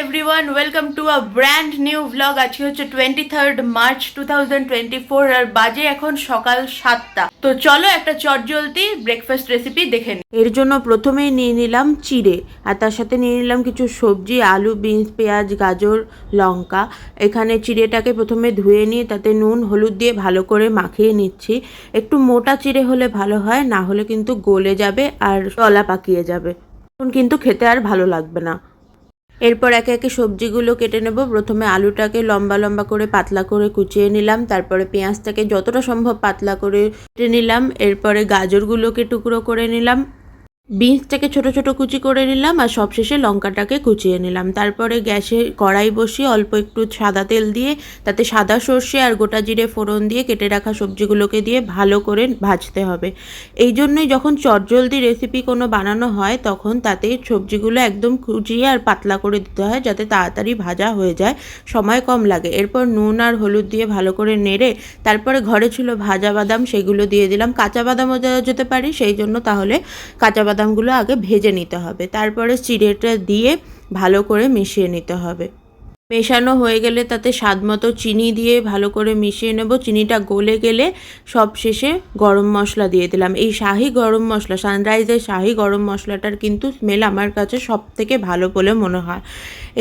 Everyone, welcome to a brand new vlog. আজকে হচ্ছে 23rd March 2024 আর বাজে এখন সকাল 7টা। তো চলো একটা চটজলদি ব্রেকফাস্ট রেসিপি দেখে নিই। এর জন্য প্রথমেই নিয়ে নিলাম চিড়ে, আর তার সাথে নিয়ে নিলাম কিছু সবজি, আলু, বিনস, পেঁয়াজ, গাজর, লঙ্কা। এখানে চিড়েটাকে প্রথমে ধুয়ে নিয়ে তাতে নুন হলুদ দিয়ে ভালো করে মাখিয়ে নিচ্ছি। একটু মোটা চিড়ে হলে ভালো হয়, না হলে কিন্তু গলে যাবে আর তলা পাকিয়ে যাবে, তখন কিন্তু খেতে আর ভালো লাগবে না। এরপর একে একে সবজিগুলো কেটে নেব। প্রথমে আলুটাকে লম্বা লম্বা করে পাতলা করে কুচিয়ে নিলাম, তারপরে পেঁয়াজটাকে যতটা সম্ভব পাতলা করে কেটে নিলাম, এরপরে গাজরগুলোকে টুকরো করে নিলাম, বিনসটাকে ছোট ছোট কুচি করে নিলাম, আর সবশেষে লঙ্কাটাকে কুচিয়ে নিলাম। তারপরে গ্যাসে কড়াই বসিয়ে অল্প একটু সাদা তেল দিয়ে তাতে সাদা সর্ষে আর গোটা জিরে ফোড়ন দিয়ে কেটে রাখা সবজিগুলোকে দিয়ে ভালো করে ভাজতে হবে। এই জন্যই যখন চটজলদি রেসিপি কোনো বানানো হয় তখন তাতে সবজিগুলো একদম কুচিয়ে আর পাতলা করে দিতে হয়, যাতে তাড়াতাড়ি ভাজা হয়ে যায়, সময় কম লাগে। এরপর নুন আর হলুদ দিয়ে ভালো করে নেড়ে তারপরে ঘরে ছিল ভাজা বাদাম, সেগুলো দিয়ে দিলাম। কাঁচা বাদামও দেওয়া যেতে পারে, সেই জন্য তাহলে কাঁচা বাদামগুলো আগে ভেজে নিতে হবে। তারপরে চিড়েটা দিয়ে ভালো করে মিশিয়ে নিতে হবে। মেশানো হয়ে গেলে তাতে স্বাদ মতো চিনি দিয়ে ভালো করে মিশিয়ে নেব। চিনিটা গলে গেলে সব শেষে গরম মশলা দিয়ে দিলাম। এই শাহি গরম মশলা, সানরাইজের শাহি গরম মশলাটার কিন্তু স্মেল আমার কাছে সব থেকে ভালো বলে মনে হয়।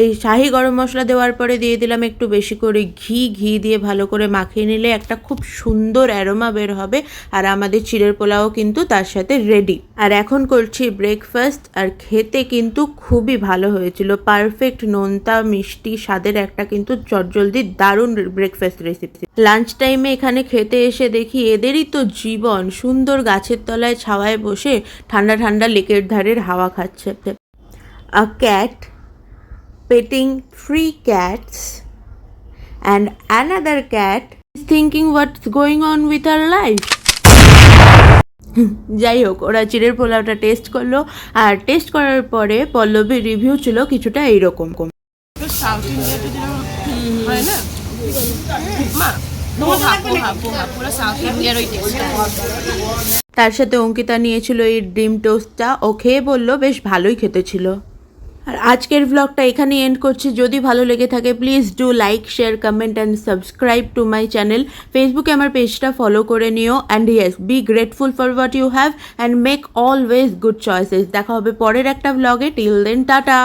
এই শাহি গরম মশলা দেওয়ার পরে দিয়ে দিলাম একটু বেশি করে ঘি দিয়ে ভালো করে মাখিয়ে নিলে একটা খুব সুন্দর অ্যারোমা বের হবে, আর আমাদের চিড়ের পোলাও কিন্তু তার সাথে রেডি। আর এখন করছি ব্রেকফাস্ট, আর খেতে কিন্তু খুবই ভালো হয়েছিল, পারফেক্ট নোনতা মিষ্টি স্বাদের একটা কিন্তু চটজলদি দারুণ ব্রেকফাস্ট রেসিপি। লাঞ্চ টাইমে এখানে খেতে এসে দেখি এদেরই তো জীবন, সুন্দর গাছের তলায় ছাওয়ায় বসে ঠান্ডা ঠান্ডা লেকের ধারের হাওয়া খাচ্ছে। আ cat petting 3 cats and another cat is thinking what's going on with her life. যাই হোক, ওরা চিড়ের পোলাওটা টেস্ট করলো, আর টেস্ট করার পরে পল্লবীর রিভিউ ছিল কিছুটা এইরকম। সাউথ ইন্ডিয়াতে যেরকম হয় না, পুরো সাউথ ইন্ডিয়ার ওই টেস্ট। তার সাথে অঙ্কিতা নিয়েছিল এই ডিম টোস্টটা, ও খেয়ে বললো বেশ ভালোই খেতে ছিল। আর আজকের ব্লগটা এখানেই এন্ড করছি। যদি ভালো লেগে থাকে please do like, share, comment and subscribe to my channel. ফেসবুকে আমার পেজটা ফলো করে নিও। And yes, be grateful for what you have and make always good choices. দেখা হবে পরের একটা ব্লগে। Till then, tata.